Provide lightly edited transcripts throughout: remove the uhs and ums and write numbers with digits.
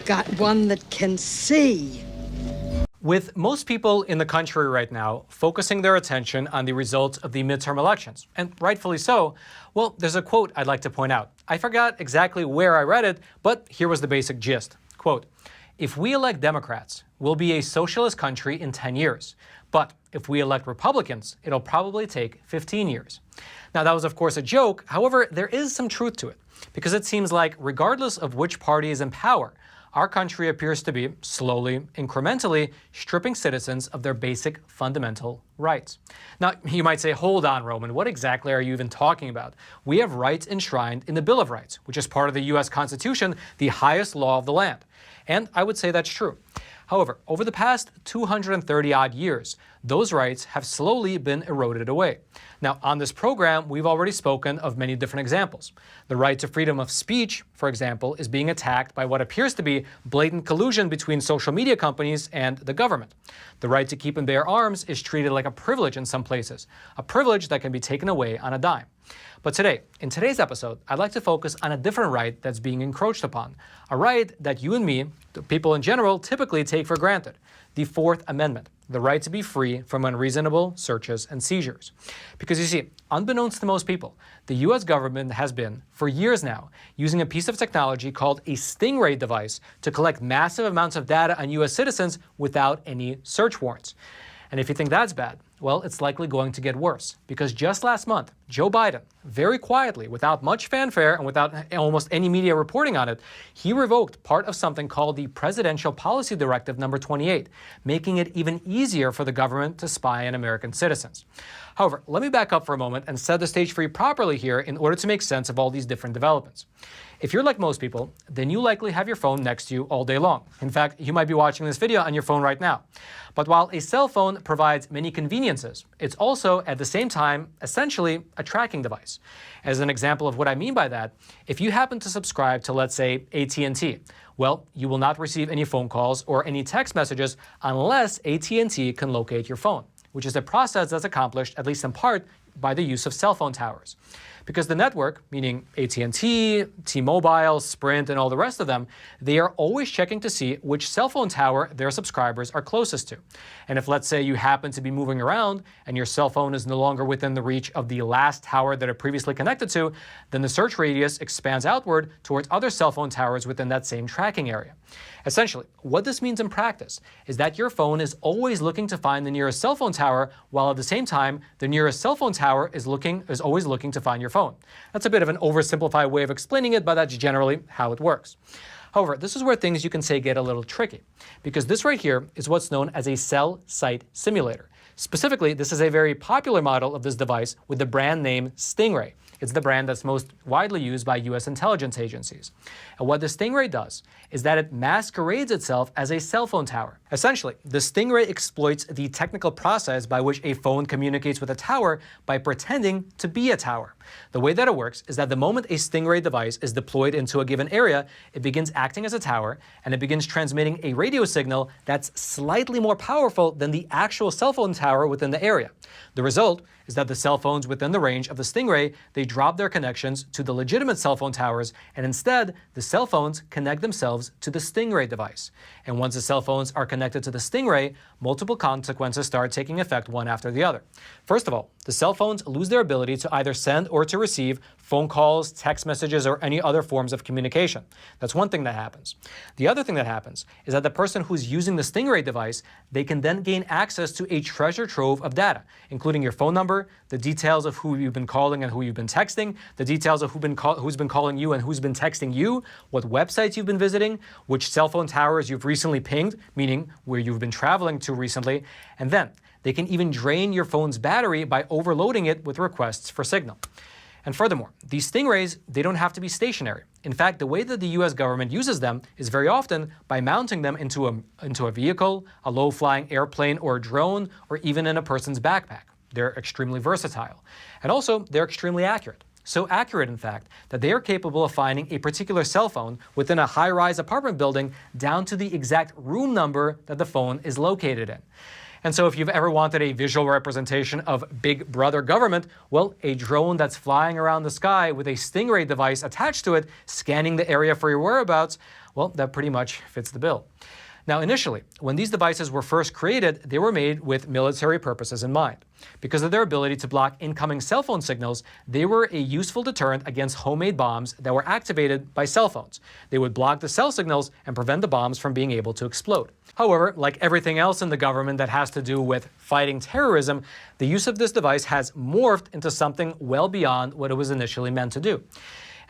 got one that can see. With most people in the country right now focusing their attention on the results of the midterm elections, and rightfully so, well, there's a quote I'd like to point out. I forgot exactly where I read it, but here was the basic gist. Quote, "If we elect Democrats, we'll be a socialist country in 10 years. But if we elect Republicans, it'll probably take 15 years. Now, that was, of course, a joke. However, there is some truth to it, because it seems like regardless of which party is in power, our country appears to be slowly, incrementally stripping citizens of their basic fundamental rights. Now, you might say, hold on, Roman, what exactly are you even talking about? We have rights enshrined in the Bill of Rights, which is part of the U.S. Constitution, the highest law of the land. And I would say that's true. However, over the past 230-odd years, those rights have slowly been eroded away. Now, on this program, we've already spoken of many different examples. The right to freedom of speech, for example, is being attacked by what appears to be blatant collusion between social media companies and the government. The right to keep and bear arms is treated like a privilege in some places, a privilege that can be taken away on a dime. But today, in today's episode, I'd like to focus on a different right that's being encroached upon, a right that you and me, the people in general, typically take for granted, the Fourth Amendment, the right to be free from unreasonable searches and seizures. Because you see, unbeknownst to most people, the U.S. government has been, for years now, using a piece of technology called a stingray device to collect massive amounts of data on U.S. citizens without any search warrants. And if you think that's bad, well, it's likely going to get worse, because just last month, Joe Biden, very quietly, without much fanfare and without almost any media reporting on it, he revoked part of something called the Presidential Policy Directive number 28, making it even easier for the government to spy on American citizens. However, let me back up for a moment and set the stage for you properly here in order to make sense of all these different developments. If you're like most people, then you likely have your phone next to you all day long. In fact, you might be watching this video on your phone right now. But while a cell phone provides many conveniences, it's also, at the same time, essentially a tracking device. As an example of what I mean by that, if you happen to subscribe to, let's say, AT&T, well, you will not receive any phone calls or any text messages unless AT&T can locate your phone, which is a process that's accomplished, at least in part, by the use of cell phone towers. Because the network, meaning AT&T, T-Mobile, Sprint, and all the rest of them, they are always checking to see which cell phone tower their subscribers are closest to. And if, let's say, you happen to be moving around and your cell phone is no longer within the reach of the last tower that it previously connected to, then the search radius expands outward towards other cell phone towers within that same tracking area. Essentially, what this means in practice is that your phone is always looking to find the nearest cell phone tower, while at the same time, the nearest cell phone tower is always looking to find your phone. That's a bit of an oversimplified way of explaining it, but that's generally how it works. However, this is where things, you can say, get a little tricky, because this right here is what's known as a cell site simulator. Specifically, this is a very popular model of this device with the brand name Stingray. It's the brand that's most widely used by U.S. intelligence agencies. And what the Stingray does is that it masquerades itself as a cell phone tower. Essentially, the Stingray exploits the technical process by which a phone communicates with a tower by pretending to be a tower. The way that it works is that the moment a Stingray device is deployed into a given area, it begins acting as a tower, and it begins transmitting a radio signal that's slightly more powerful than the actual cell phone tower within the area. The result is that the cell phones within the range of the Stingray, they drop their connections to the legitimate cell phone towers, and instead, the cell phones connect themselves to the Stingray device. And once the cell phones are connected to the Stingray, multiple consequences start taking effect one after the other. First of all, the cell phones lose their ability to either send or to receive phone calls, text messages, or any other forms of communication. That's one thing that happens. The other thing that happens is that the person who's using the Stingray device, they can then gain access to a treasure trove of data, including your phone number, the details of who you've been calling and who you've been texting, the details of who's been calling you and who's been texting you, what websites you've been visiting, which cell phone towers you've recently pinged, meaning where you've been traveling to recently, and then they can even drain your phone's battery by overloading it with requests for signal. And furthermore, these Stingrays, they don't have to be stationary. In fact, the way that the U.S. government uses them is very often by mounting them into a vehicle, a low-flying airplane or a drone, or even in a person's backpack. They're extremely versatile. And also, they're extremely accurate. So accurate, in fact, that they are capable of finding a particular cell phone within a high-rise apartment building down to the exact room number that the phone is located in. And so if you've ever wanted a visual representation of Big Brother government, well, a drone that's flying around the sky with a Stingray device attached to it, scanning the area for your whereabouts, well, that pretty much fits the bill. Now, initially, when these devices were first created, they were made with military purposes in mind. Because of their ability to block incoming cell phone signals, they were a useful deterrent against homemade bombs that were activated by cell phones. They would block the cell signals and prevent the bombs from being able to explode. However, like everything else in the government that has to do with fighting terrorism, the use of this device has morphed into something well beyond what it was initially meant to do.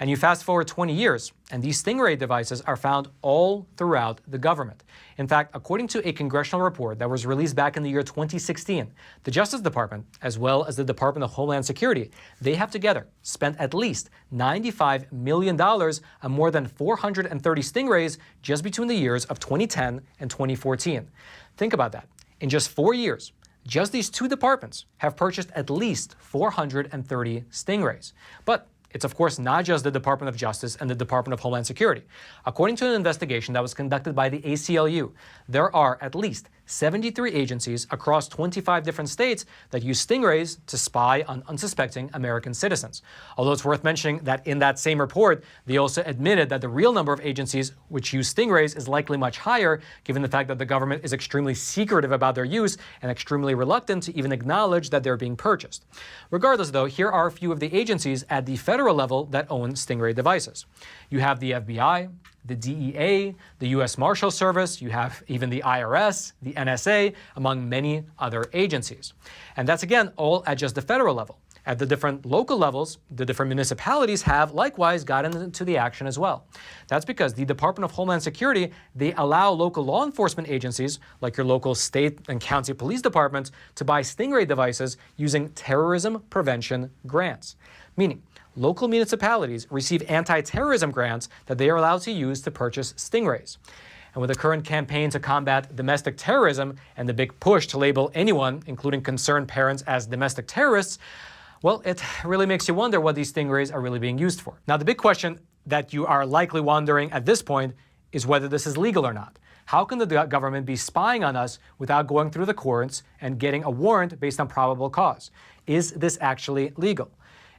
And you fast forward 20 years, and these Stingray devices are found all throughout the government. In fact, according to a congressional report that was released back in the year 2016, the Justice Department, as well as the Department of Homeland Security, they have together spent at least $95 million on more than 430 Stingrays just between the years of 2010 and 2014. Think about that. In just 4 years, just these two departments have purchased at least 430 Stingrays. But it's of course not just the Department of Justice and the Department of Homeland Security. According to an investigation that was conducted by the ACLU, there are at least 73 agencies across 25 different states that use Stingrays to spy on unsuspecting American citizens. Although it's worth mentioning that in that same report, they also admitted that the real number of agencies which use Stingrays is likely much higher, given the fact that the government is extremely secretive about their use and extremely reluctant to even acknowledge that they're being purchased. Regardless, though, here are a few of the agencies at the federal level that own Stingray devices. You have the FBI, the DEA, the U.S. Marshal Service, you have even the IRS, the NSA, among many other agencies. And that's, again, all at just the federal level. At the different local levels, the different municipalities have likewise gotten into the action as well. That's because the Department of Homeland Security, they allow local law enforcement agencies, like your local state and county police departments, to buy Stingray devices using terrorism prevention grants. Meaning, local municipalities receive anti-terrorism grants that they are allowed to use to purchase Stingrays. And with the current campaign to combat domestic terrorism and the big push to label anyone, including concerned parents, as domestic terrorists, well, it really makes you wonder what these Stingrays are really being used for. Now, the big question that you are likely wondering at this point is whether this is legal or not. How can the government be spying on us without going through the courts and getting a warrant based on probable cause? Is this actually legal?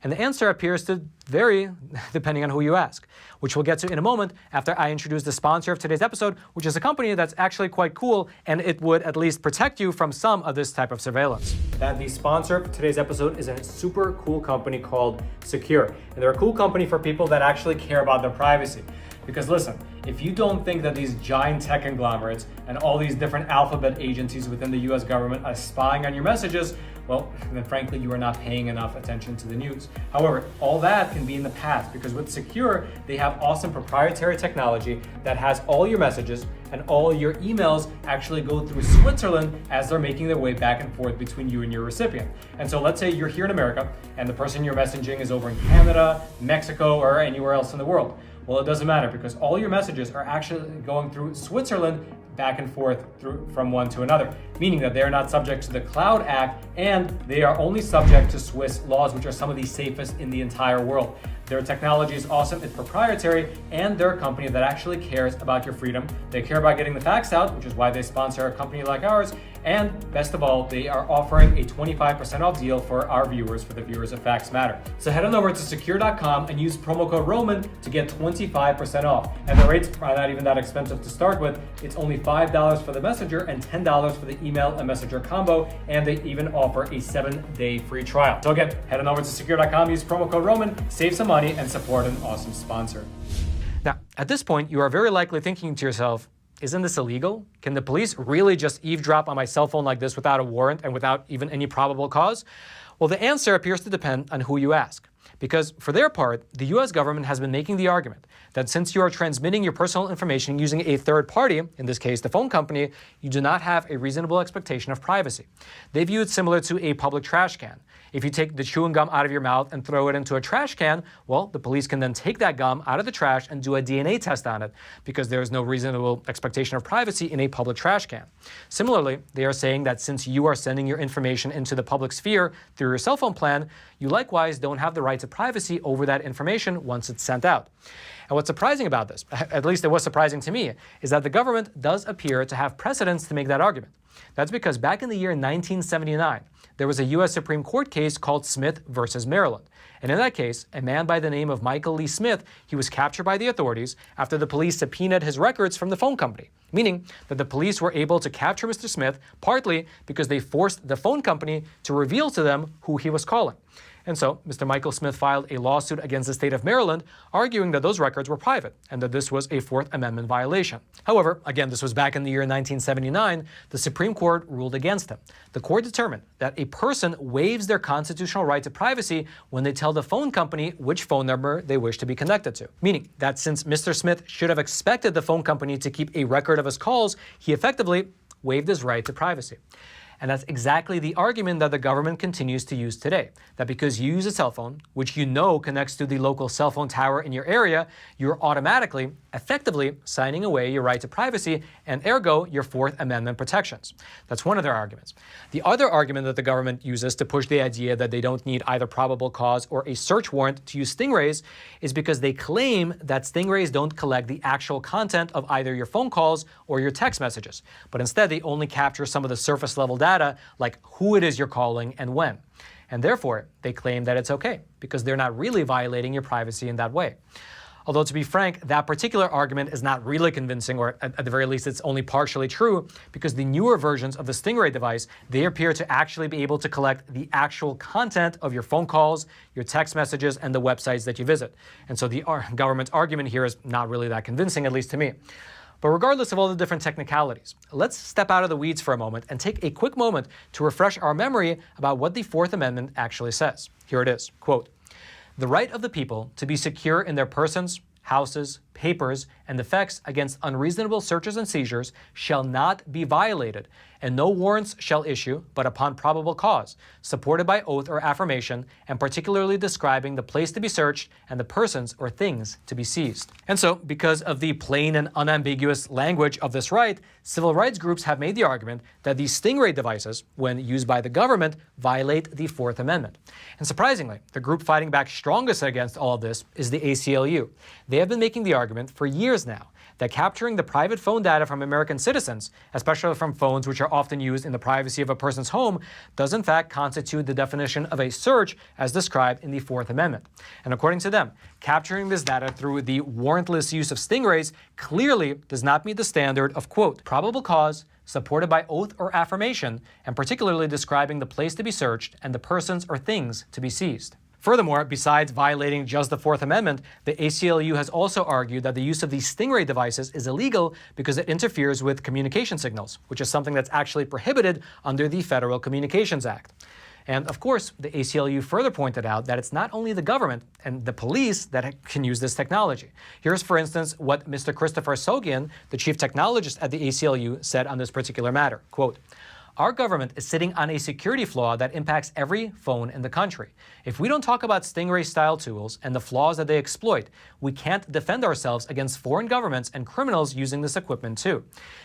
And the answer appears to vary depending on who you ask, which we'll get to in a moment after I introduce the sponsor of today's episode, which is a company that's actually quite cool, and it would at least protect you from some of this type of surveillance. The sponsor of today's episode is a super cool company called Secure. And they're a cool company for people that actually care about their privacy. Because listen, if you don't think that these giant tech conglomerates and all these different alphabet agencies within the US government are spying on your messages, well, then frankly, you are not paying enough attention to the news. However, all that can be in the past because with Secure, they have awesome proprietary technology that has all your messages and all your emails actually go through Switzerland as they're making their way back and forth between you and your recipient. And so let's say you're here in America and the person you're messaging is over in Canada, Mexico, or anywhere else in the world. Well, it doesn't matter because all your messages are actually going through Switzerland back and forth from one to another, meaning that they're not subject to the Cloud Act and they are only subject to Swiss laws, which are some of the safest in the entire world. Their technology is awesome, it's proprietary, and they're a company that actually cares about your freedom. They care about getting the facts out, which is why they sponsor a company like ours. And best of all, they are offering a 25% off deal for our viewers, for the viewers of Facts Matter. So head on over to secure.com and use promo code Roman to get 25% off. And the rates are not even that expensive to start with. It's only $5 for the messenger and $10 for the email and messenger combo. And they even offer a 7-day free trial. So again, head on over to secure.com, use promo code Roman, save some money, and support an awesome sponsor. Now, at this point, you are very likely thinking to yourself, isn't this illegal? Can the police really just eavesdrop on my cell phone like this without a warrant and without even any probable cause? Well, the answer appears to depend on who you ask. Because for their part, the US government has been making the argument that since you are transmitting your personal information using a third party, in this case the phone company, you do not have a reasonable expectation of privacy. They view it similar to a public trash can. If you take the chewing gum out of your mouth and throw it into a trash can, well, the police can then take that gum out of the trash and do a DNA test on it because there is no reasonable expectation of privacy in a public trash can. Similarly, they are saying that since you are sending your information into the public sphere through your cell phone plan, you likewise don't have the right to privacy over that information once it's sent out. And what's surprising about this, at least it was surprising to me, is that the government does appear to have precedents to make that argument. That's because back in the year 1979, there was a U.S. Supreme Court case called Smith versus Maryland. And in that case, a man by the name of Michael Lee Smith, he was captured by the authorities after the police subpoenaed his records from the phone company, meaning that the police were able to capture Mr. Smith partly because they forced the phone company to reveal to them who he was calling. And so Mr. Michael Smith filed a lawsuit against the state of Maryland, arguing that those records were private and that this was a Fourth Amendment violation. However, again, this was back in the year 1979, the Supreme Court ruled against him. The court determined that a person waives their constitutional right to privacy when they tell the phone company which phone number they wish to be connected to. Meaning that since Mr. Smith should have expected the phone company to keep a record of his calls, he effectively waived his right to privacy. And that's exactly the argument that the government continues to use today, that because you use a cell phone, which you know connects to the local cell phone tower in your area, you're automatically, effectively signing away your right to privacy and ergo your Fourth Amendment protections. That's one of their arguments. The other argument that the government uses to push the idea that they don't need either probable cause or a search warrant to use stingrays is because they claim that stingrays don't collect the actual content of either your phone calls or your text messages, but instead they only capture some of the surface level data like who it is you're calling and when. And therefore, they claim that it's okay because they're not really violating your privacy in that way. Although to be frank, that particular argument is not really convincing, or at the very least it's only partially true, because the newer versions of the Stingray device, they appear to actually be able to collect the actual content of your phone calls, your text messages, and the websites that you visit. And so the government's argument here is not really that convincing, at least to me. But regardless of all the different technicalities, let's step out of the weeds for a moment and take a quick moment to refresh our memory about what the Fourth Amendment actually says. Here it is, quote, "The right of the people to be secure in their persons, houses, papers, and effects against unreasonable searches and seizures shall not be violated, and no warrants shall issue but upon probable cause, supported by oath or affirmation, and particularly describing the place to be searched and the persons or things to be seized." And so, because of the plain and unambiguous language of this right, civil rights groups have made the argument that these Stingray devices, when used by the government, violate the Fourth Amendment. And surprisingly, the group fighting back strongest against all of this is the ACLU. They have been making the argument for years now that capturing the private phone data from American citizens, especially from phones which are often used in the privacy of a person's home, does in fact constitute the definition of a search as described in the Fourth Amendment. And according to them, capturing this data through the warrantless use of stingrays clearly does not meet the standard of, quote, "probable cause, supported by oath or affirmation, and particularly describing the place to be searched and the persons or things to be seized." Furthermore, besides violating just the Fourth Amendment, the ACLU has also argued that the use of these Stingray devices is illegal because it interferes with communication signals, which is something that's actually prohibited under the Federal Communications Act. And of course, the ACLU further pointed out that it's not only the government and the police that can use this technology. Here's, for instance, what Mr. Christopher Sogian, the chief technologist at the ACLU, said on this particular matter, quote, "Our government is sitting on a security flaw that impacts every phone in the country. If we don't talk about Stingray-style tools and the flaws that they exploit, we can't defend ourselves against foreign governments and criminals using this equipment too."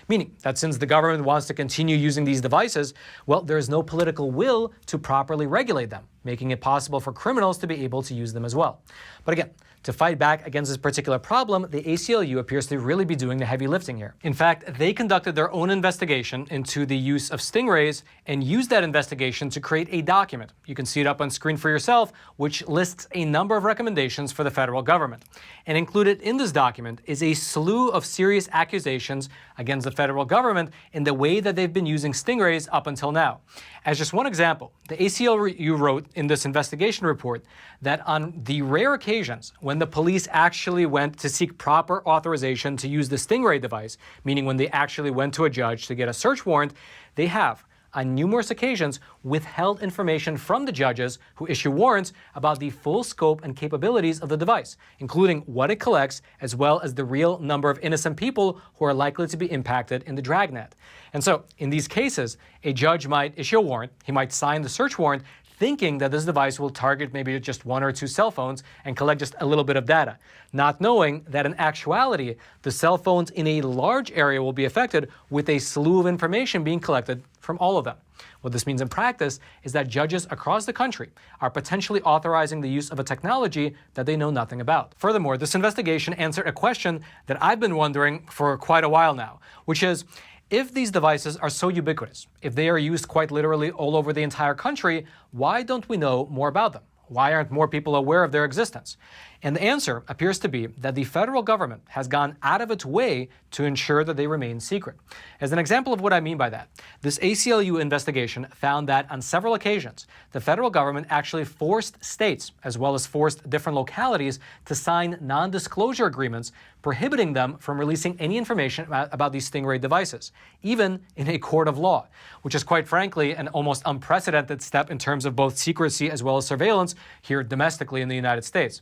Meaning that since the government wants to continue using these devices, well, there is no political will to properly regulate them, making it possible for criminals to be able to use them as well. But again, to fight back against this particular problem, the ACLU appears to really be doing the heavy lifting here. In fact, they conducted their own investigation into the use of stingrays and used that investigation to create a document. You can see it up on screen for yourself, which lists a number of recommendations for the federal government. And included in this document is a slew of serious accusations against the federal government in the way that they've been using stingrays up until now. As just one example, the ACLU wrote in this investigation report that on the rare occasions when the police actually went to seek proper authorization to use the Stingray device, meaning when they actually went to a judge to get a search warrant, they have, on numerous occasions, withheld information from the judges who issue warrants about the full scope and capabilities of the device, including what it collects, as well as the real number of innocent people who are likely to be impacted in the dragnet. And so, in these cases, a judge might issue a warrant, he might sign the search warrant, thinking that this device will target maybe just one or two cell phones and collect just a little bit of data, not knowing that in actuality, the cell phones in a large area will be affected with a slew of information being collected from all of them. What this means in practice is that judges across the country are potentially authorizing the use of a technology that they know nothing about. Furthermore, this investigation answered a question that I've been wondering for quite a while now, which is, if these devices are so ubiquitous, if they are used quite literally all over the entire country, why don't we know more about them? Why aren't more people aware of their existence? And the answer appears to be that the federal government has gone out of its way to ensure that they remain secret. As an example of what I mean by that, this ACLU investigation found that on several occasions, the federal government actually forced states, as well as forced different localities, to sign non-disclosure agreements prohibiting them from releasing any information about these Stingray devices, even in a court of law, which is quite frankly an almost unprecedented step in terms of both secrecy as well as surveillance here domestically in the United States.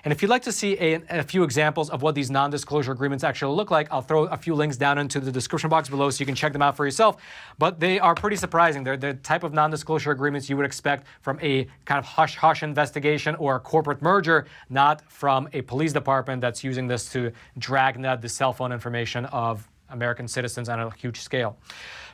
And if you'd like to see a few examples of what these non-disclosure agreements actually look like, I'll throw a few links down into the description box below so you can check them out for yourself. But they are pretty surprising. They're the type of non-disclosure agreements you would expect from a kind of hush-hush investigation or a corporate merger, not from a police department that's using this to dragnet the cell phone information of American citizens on a huge scale.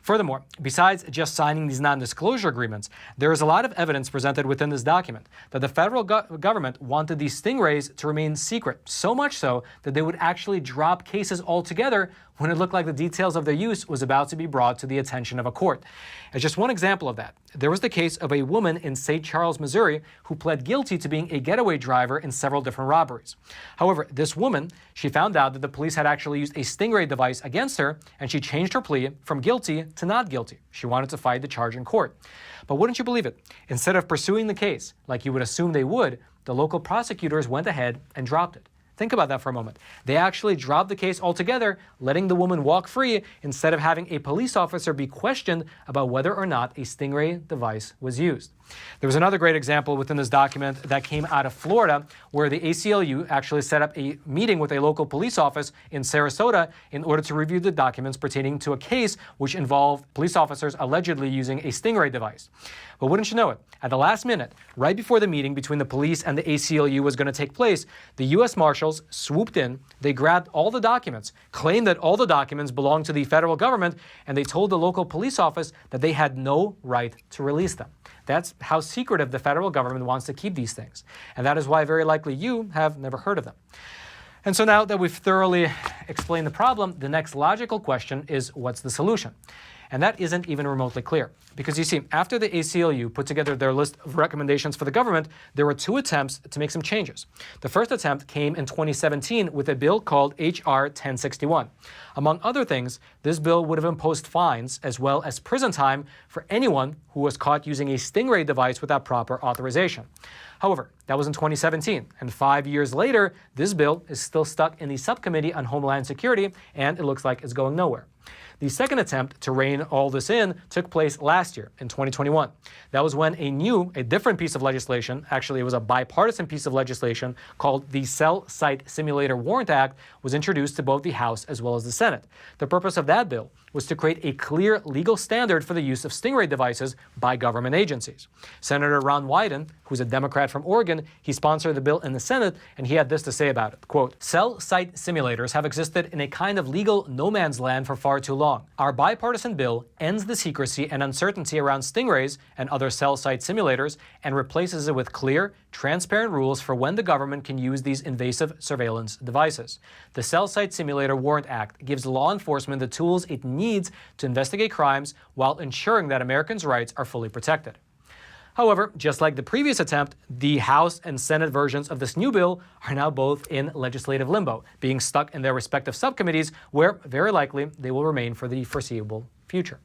Furthermore, besides just signing these non-disclosure agreements, there is a lot of evidence presented within this document that the federal government wanted these Stingrays to remain secret, so much so that they would actually drop cases altogether when it looked like the details of their use was about to be brought to the attention of a court. As just one example of that, there was the case of a woman in St. Charles, Missouri, who pled guilty to being a getaway driver in several different robberies. However, this woman, she found out that the police had actually used a Stingray device against her, and she changed her plea from guilty to not guilty. She wanted to fight the charge in court. But wouldn't you believe it? Instead of pursuing the case, like you would assume they would, the local prosecutors went ahead and dropped it. Think about that for a moment. They actually dropped the case altogether, letting the woman walk free instead of having a police officer be questioned about whether or not a Stingray device was used. There was another great example within this document that came out of Florida, where the ACLU actually set up a meeting with a local police office in Sarasota in order to review the documents pertaining to a case which involved police officers allegedly using a Stingray device. But wouldn't you know it, at the last minute, right before the meeting between the police and the ACLU was going to take place, the U.S. Marshals swooped in, they grabbed all the documents, claimed that all the documents belonged to the federal government, and they told the local police office that they had no right to release them. That's how secretive the federal government wants to keep these things. And that is why very likely you have never heard of them. And so now that we've thoroughly explained the problem, the next logical question is, what's the solution? And that isn't even remotely clear. Because you see, after the ACLU put together their list of recommendations for the government, there were two attempts to make some changes. The first attempt came in 2017 with a bill called H.R. 1061. Among other things, this bill would have imposed fines as well as prison time for anyone who was caught using a Stingray device without proper authorization. However, that was in 2017, and 5 years later, this bill is still stuck in the Subcommittee on Homeland Security, and it looks like it's going nowhere. The second attempt to rein all this in took place last year, in 2021. That was when a different piece of legislation, actually it was a bipartisan piece of legislation called the Cell Site Simulator Warrant Act, was introduced to both the House as well as the Senate. The purpose of that bill was to create a clear legal standard for the use of Stingray devices by government agencies. Senator Ron Wyden, who's a Democrat from Oregon, he sponsored the bill in the Senate, and he had this to say about it, quote, "Cell site simulators have existed in a kind of legal no man's land for far too long. Our bipartisan bill ends the secrecy and uncertainty around Stingrays and other cell site simulators and replaces it with clear, transparent rules for when the government can use these invasive surveillance devices. The Cell Site Simulator Warrant Act gives law enforcement the tools it needs to investigate crimes while ensuring that Americans' rights are fully protected." However, just like the previous attempt, the House and Senate versions of this new bill are now both in legislative limbo, being stuck in their respective subcommittees, where very likely they will remain for the foreseeable future.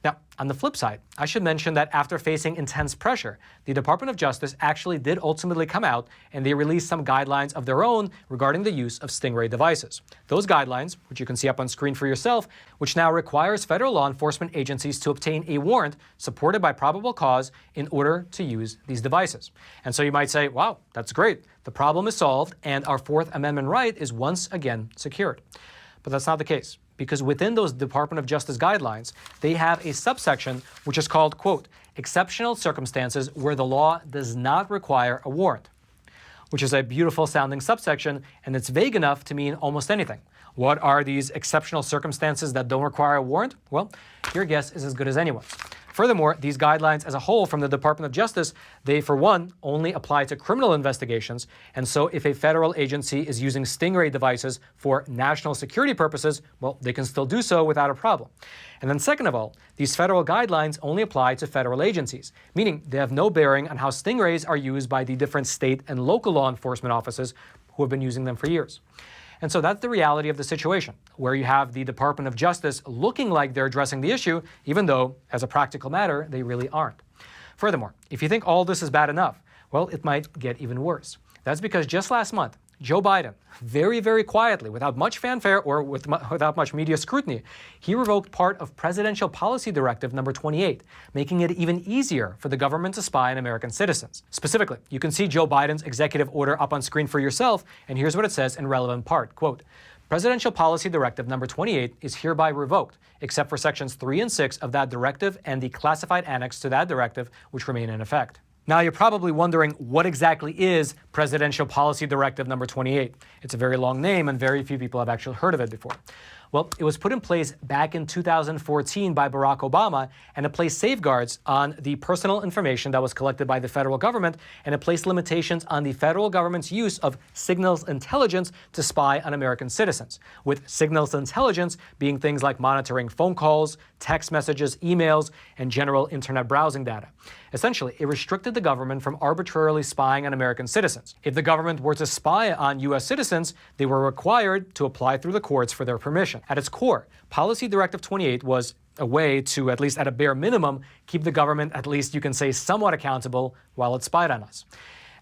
Now, on the flip side, I should mention that after facing intense pressure, the Department of Justice actually did ultimately come out and they released some guidelines of their own regarding the use of Stingray devices. Those guidelines, which you can see up on screen for yourself, which now requires federal law enforcement agencies to obtain a warrant supported by probable cause in order to use these devices. And so you might say, wow, that's great. The problem is solved and our Fourth Amendment right is once again secured. But that's not the case, because within those Department of Justice guidelines, they have a subsection which is called, quote, exceptional circumstances where the law does not require a warrant, which is a beautiful sounding subsection, and it's vague enough to mean almost anything. What are these exceptional circumstances that don't require a warrant? Well, your guess is as good as anyone's. Furthermore, these guidelines as a whole from the Department of Justice, they, for one, only apply to criminal investigations. And so if a federal agency is using stingray devices for national security purposes, well, they can still do so without a problem. And then second of all, these federal guidelines only apply to federal agencies, meaning they have no bearing on how stingrays are used by the different state and local law enforcement offices who have been using them for years. And so that's the reality of the situation, where you have the Department of Justice looking like they're addressing the issue, even though, as a practical matter, they really aren't. Furthermore, if you think all this is bad enough, well, it might get even worse. That's because just last month, Joe Biden, very, very quietly, without much fanfare or without much media scrutiny, he revoked part of Presidential Policy Directive number 28, making it even easier for the government to spy on American citizens. Specifically, you can see Joe Biden's executive order up on screen for yourself, and here's what it says in relevant part, quote, Presidential Policy Directive number 28 is hereby revoked, except for sections 3 and 6 of that directive and the classified annex to that directive, which remain in effect. Now, you're probably wondering what exactly is Presidential Policy Directive number 28. It's a very long name, and very few people have actually heard of it before. Well, it was put in place back in 2014 by Barack Obama, and it placed safeguards on the personal information that was collected by the federal government, and it placed limitations on the federal government's use of signals intelligence to spy on American citizens, with signals intelligence being things like monitoring phone calls, text messages, emails, and general internet browsing data. Essentially, it restricted the government from arbitrarily spying on American citizens. If the government were to spy on U.S. citizens, they were required to apply through the courts for their permission. At its core, Policy Directive 28 was a way to, at least at a bare minimum, keep the government, at least you can say, somewhat accountable while it spied on us.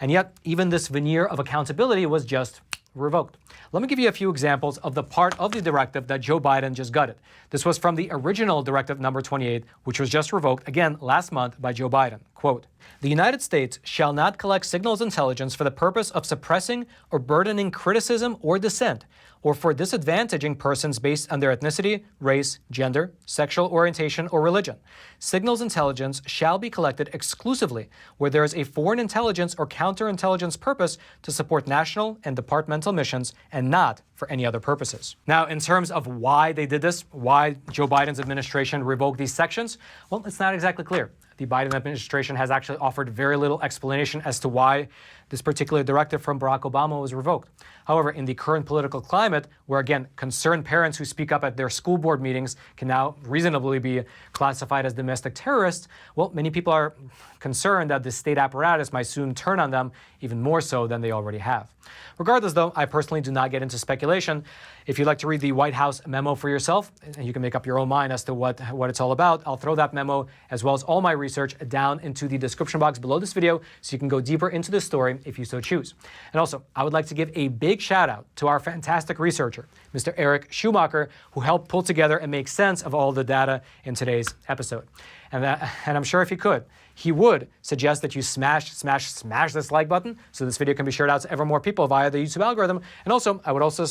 And yet, even this veneer of accountability was just revoked. Let me give you a few examples of the part of the directive that Joe Biden just gutted. This was from the original Directive number 28, which was just revoked, again, last month by Joe Biden. Quote, the United States shall not collect signals intelligence for the purpose of suppressing or burdening criticism or dissent, or for disadvantaging persons based on their ethnicity, race, gender, sexual orientation, or religion. Signals intelligence shall be collected exclusively where there is a foreign intelligence or counterintelligence purpose to support national and departmental missions and not for any other purposes. Now, in terms of why they did this, why Joe Biden's administration revoked these sections, well, it's not exactly clear. The Biden administration has actually offered very little explanation as to why this particular directive from Barack Obama was revoked. However, in the current political climate, where again, concerned parents who speak up at their school board meetings can now reasonably be classified as domestic terrorists, well, many people are concerned that the state apparatus might soon turn on them even more so than they already have. Regardless, though, I personally do not get into speculation. If you'd like to read the White House memo for yourself, and you can make up your own mind as to what it's all about, I'll throw that memo as well as all my research down into the description box below this video so you can go deeper into this story if you so choose. And also, I would like to give a big shout out to our fantastic researcher, Mr. Eric Schumacher, who helped pull together and make sense of all the data in today's episode. And I'm sure if he could, he would suggest that you smash this like button so this video can be shared out to ever more people via the YouTube algorithm. And also, I would also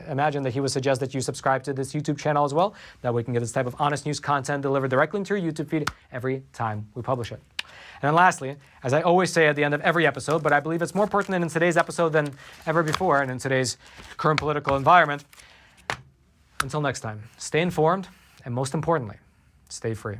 imagine that he would suggest that you subscribe to this YouTube channel as well. That way we can get this type of honest news content delivered directly into your YouTube feed every time we publish it. And then lastly, as I always say at the end of every episode, but I believe it's more pertinent in today's episode than ever before and in today's current political environment, until next time, stay informed and most importantly, stay free.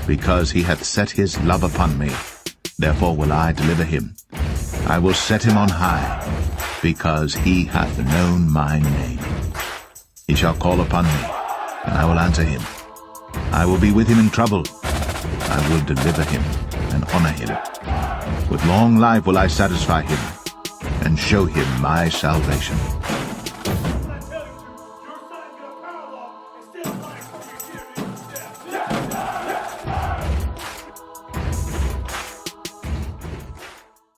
Because he hath set his love upon me, therefore will I deliver him. I will set him on high, because he hath known my name. He shall call upon me, and I will answer him. I will be with him in trouble. I will deliver him and honor him. With long life will I satisfy him, and show him my salvation.